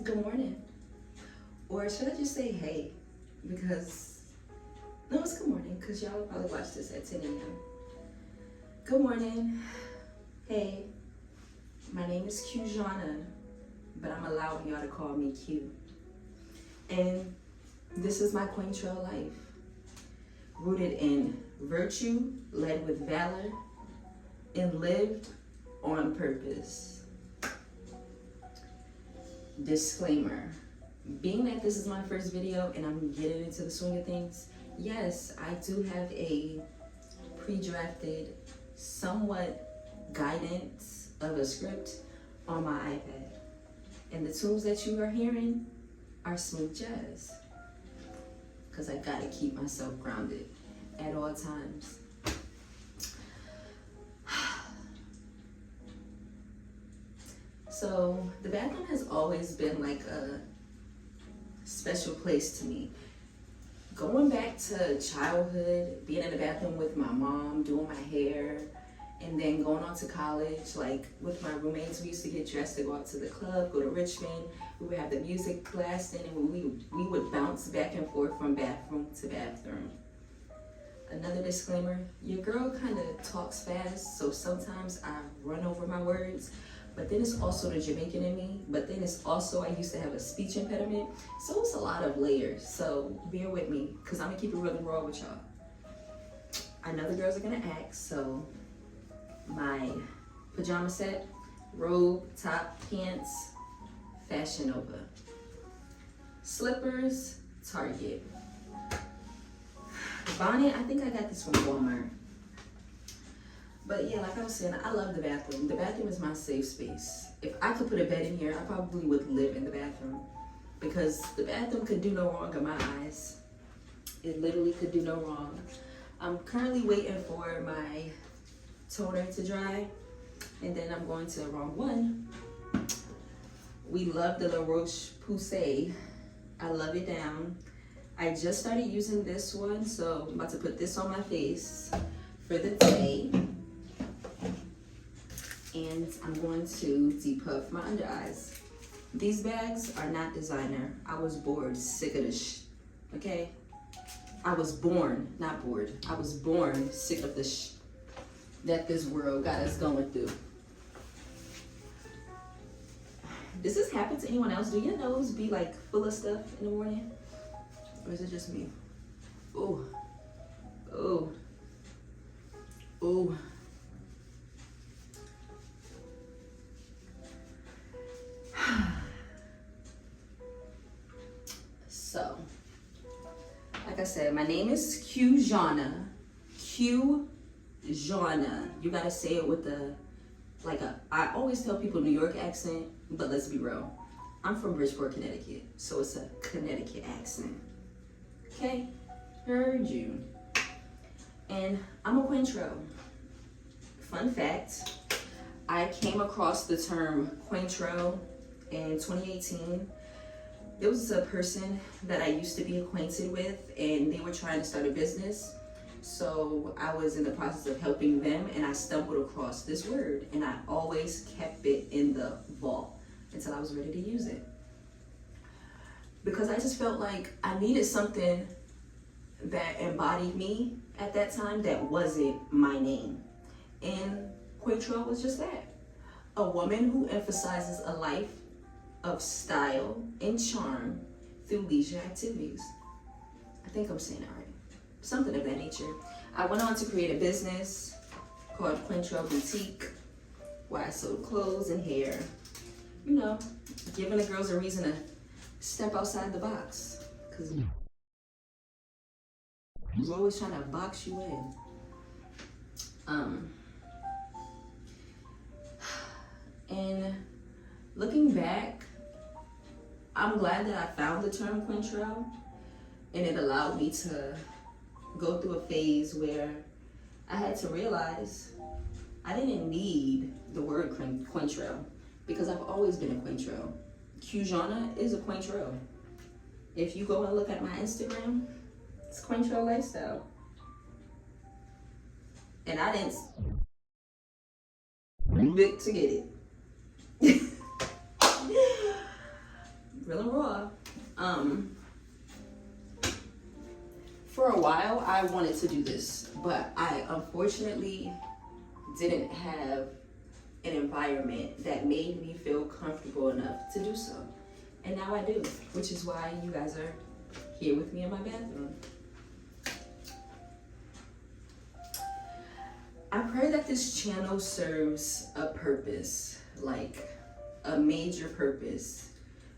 Good morning. Or should I just say hey? Because, no, it's good morning, because y'all will probably watch this at 10 a.m. Good morning. Hey, my name is Qjana, but I'm allowing y'all to call me Q. And this is my Quaintrelle life, rooted in virtue, led with valor, and lived on purpose. Disclaimer. Being that this is my first video and I'm getting into the swing of things, yes, I do have a pre-drafted, somewhat guidance of a script on my iPad. And the tunes that you are hearing are smooth jazz. Because I gotta keep myself grounded at all times. So the bathroom has always been like a special place to me. Going back to childhood, being in the bathroom with my mom, doing my hair, and then going on to college, like with my roommates, we used to get dressed to go out to the club, go to Richmond. We would have the music blasting, and we would bounce back and forth from bathroom to bathroom. Another disclaimer, your girl kind of talks fast, so sometimes I run over my words. But then it's also the Jamaican in me. But then it's also, I used to have a speech impediment. So it's a lot of layers. So bear with me, because I'm going to keep it really raw with y'all. I know the girls are going to ask. So my pajama set, robe, top, pants, Fashion Nova. Slippers, Target. Bonnet, I think I got this from Walmart. But yeah, like I was saying, I love the bathroom. The bathroom is my safe space. If I could put a bed in here, I probably would live in the bathroom. Because the bathroom could do no wrong in my eyes. It literally could do no wrong. I'm currently waiting for my toner to dry. And then I'm going to wrong one. We love the La Roche-Posay. I love it down. I just started using this one, so I'm about to put this on my face for the day. And I'm going to depuff my under eyes. These bags are not designer. I was bored, sick of this okay? I was born, not bored. I was born sick of the that this world got us going through. Does this happen to anyone else? Do your nose be like full of stuff in the morning? Or is it just me? Oh, oh, oh. So, like I said, my name is Qjana. Qjana. You gotta say it with I always tell people New York accent, but let's be real. I'm from Bridgeport, Connecticut, so it's a Connecticut accent. Okay? Heard you. And I'm a Quaintrelle. Fun fact, I came across the term Quaintrelle in 2018. There was a person that I used to be acquainted with, and they were trying to start a business. So I was in the process of helping them, and I stumbled across this word, and I always kept it in the vault until I was ready to use it. Because I just felt like I needed something that embodied me at that time that wasn't my name. And Quaintrelle was just that. A woman who emphasizes a life of style and charm through leisure activities. I think I'm saying it right. Something of that nature. I went on to create a business called Quaintrelle Boutique, where I sold clothes and hair. You know, giving the girls a reason to step outside the box. Because we're always trying to box you in. And looking back, I'm glad that I found the term Quaintrelle, and it allowed me to go through a phase where I had to realize I didn't need the word Quaintrelle because I've always been a Quaintrelle. Qjana is a Quaintrelle. If you go and look at my Instagram, it's Quaintrelle Lifestyle. And I didn't look to get it. real and raw. For a while, I wanted to do this, but I unfortunately didn't have an environment that made me feel comfortable enough to do so. And now I do, which is why you guys are here with me in my bathroom. I pray that this channel serves a purpose, like a major purpose.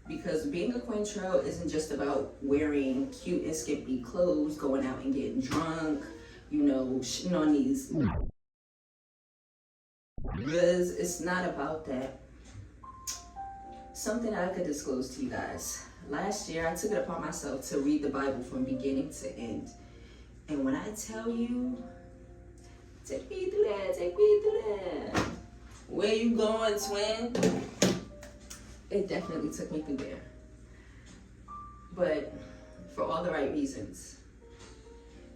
Because being a Quaintrelle isn't just about wearing cute and skimpy clothes, going out and getting drunk, you know, shitting on these. Because it's not about that. Something I could disclose to you guys. Last year, I took it upon myself to read the Bible from beginning to end. And when I tell you, take me through that. Where you going, twin? It definitely took me through there. But for all the right reasons.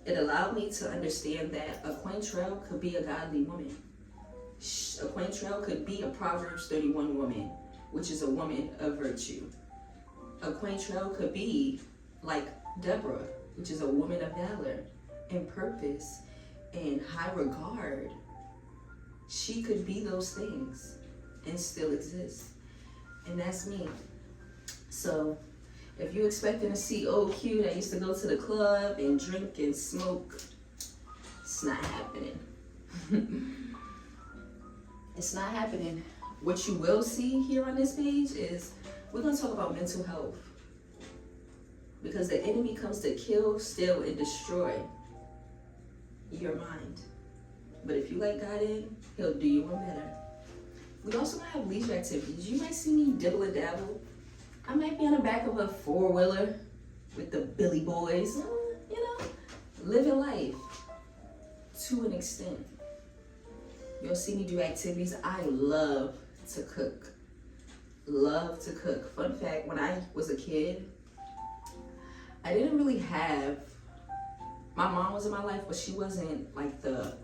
It allowed me to understand that a Quaintrelle could be a godly woman. A Quaintrelle could be a Proverbs 31 woman, which is a woman of virtue. A Quaintrelle could be like Deborah, which is a woman of valor and purpose and high regard. She could be those things and still exist. And that's me. So if you're expecting to see old Q that used to go to the club and drink and smoke, it's not happening. It's not happening. What you will see here on this page is we're going to talk about mental health. Because the enemy comes to kill, steal, and destroy your mind. But if you let God in, he'll do you one better. We also might have leisure activities. You might see me dibble and dabble. I might be on the back of a four-wheeler with the Billy Boys, you know, living life to an extent. You'll see me do activities. I love to cook. Love to cook. Fun fact, when I was a kid, I didn't really have, my mom was in my life, but she wasn't like the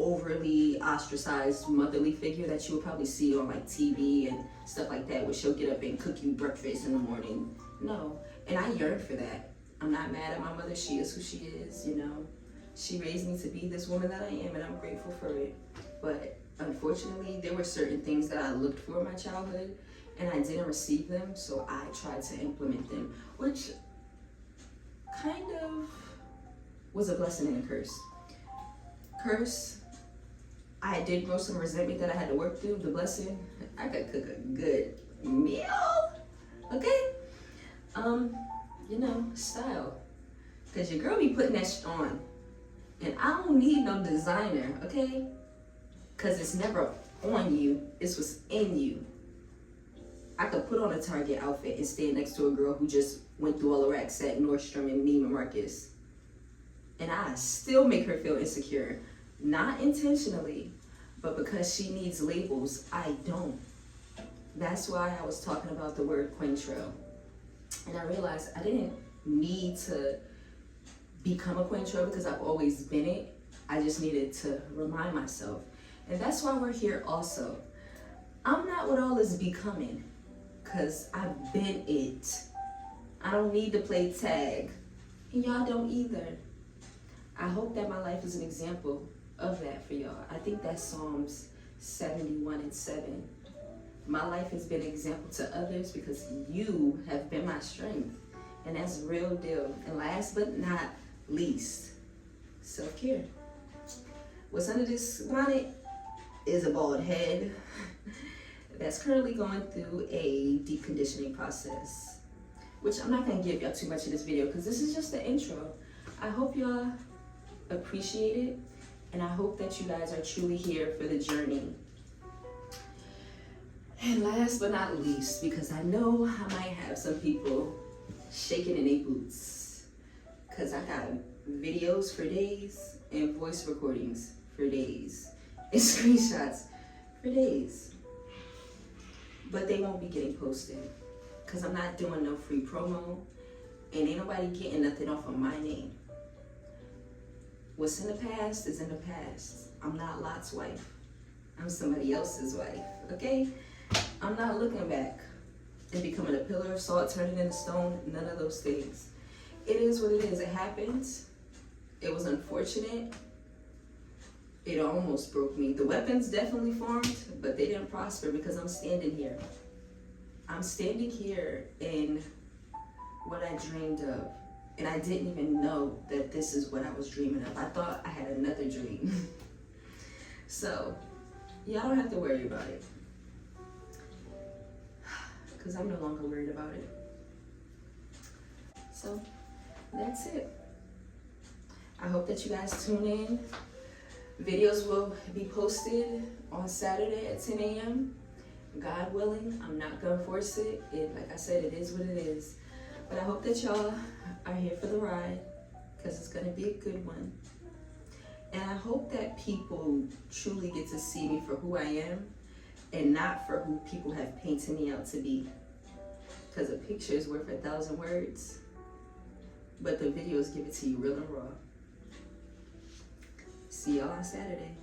overly ostracized motherly figure that you would probably see on like TV and stuff like that, where she'll get up and cook you breakfast in the morning. No, and I yearn for that. I'm not mad at my mother. She is who she is, you know. She raised me to be this woman that I am, and I'm grateful for it. But unfortunately, there were certain things that I looked for in my childhood, and I didn't receive them, so I tried to implement them, which kind of was a blessing and a curse. Curse, I did grow some resentment that I had to work through. The blessing, I could cook a good meal, okay? You know, style. Cause your girl be putting that shit on. And I don't need no designer, okay? Cause it's never on you, it's what's in you. I could put on a Target outfit and stand next to a girl who just went through all the racks at Nordstrom and Neiman Marcus. And I still make her feel insecure. Not intentionally, but because she needs labels, I don't. That's why I was talking about the word Quaintrelle. And I realized I didn't need to become a Quaintrelle because I've always been it. I just needed to remind myself. And that's why we're here also. I'm not what all this becoming, because I've been it. I don't need to play tag. And y'all don't either. I hope that my life is an example of that for y'all. I think that's Psalms 71:7. My life has been an example to others because you have been my strength. And that's real deal. And last but not least, self-care. What's under this bonnet is a bald head that's currently going through a deep conditioning process, which I'm not gonna give y'all too much in this video because this is just the intro. I hope y'all appreciate it, and I hope that you guys are truly here for the journey. And last but not least, because I know I might have some people shaking in their boots, because I got videos for days and voice recordings for days and screenshots for days, but they won't be getting posted because I'm not doing no free promo, and ain't nobody getting nothing off of my name. What's in the past is in the past. I'm not Lot's wife. I'm somebody else's wife, okay? I'm not looking back. and becoming a pillar of salt, turning into stone, none of those things. It is what it is. It happens. It was unfortunate. It almost broke me. The weapons definitely formed, but they didn't prosper because I'm standing here. I'm standing here in what I dreamed of. And I didn't even know that this is what I was dreaming of. I thought I had another dream. So, y'all don't have to worry about it. Because I'm no longer worried about it. So, that's it. I hope that you guys tune in. Videos will be posted on Saturday at 10 a.m. God willing, I'm not gonna force it. Like I said, it is what it is. But I hope that y'all are here for the ride, because it's gonna be a good one. And I hope that people truly get to see me for who I am and not for who people have painted me out to be. Because a picture is worth 1,000 words, but the videos give it to you real and raw. See y'all on Saturday.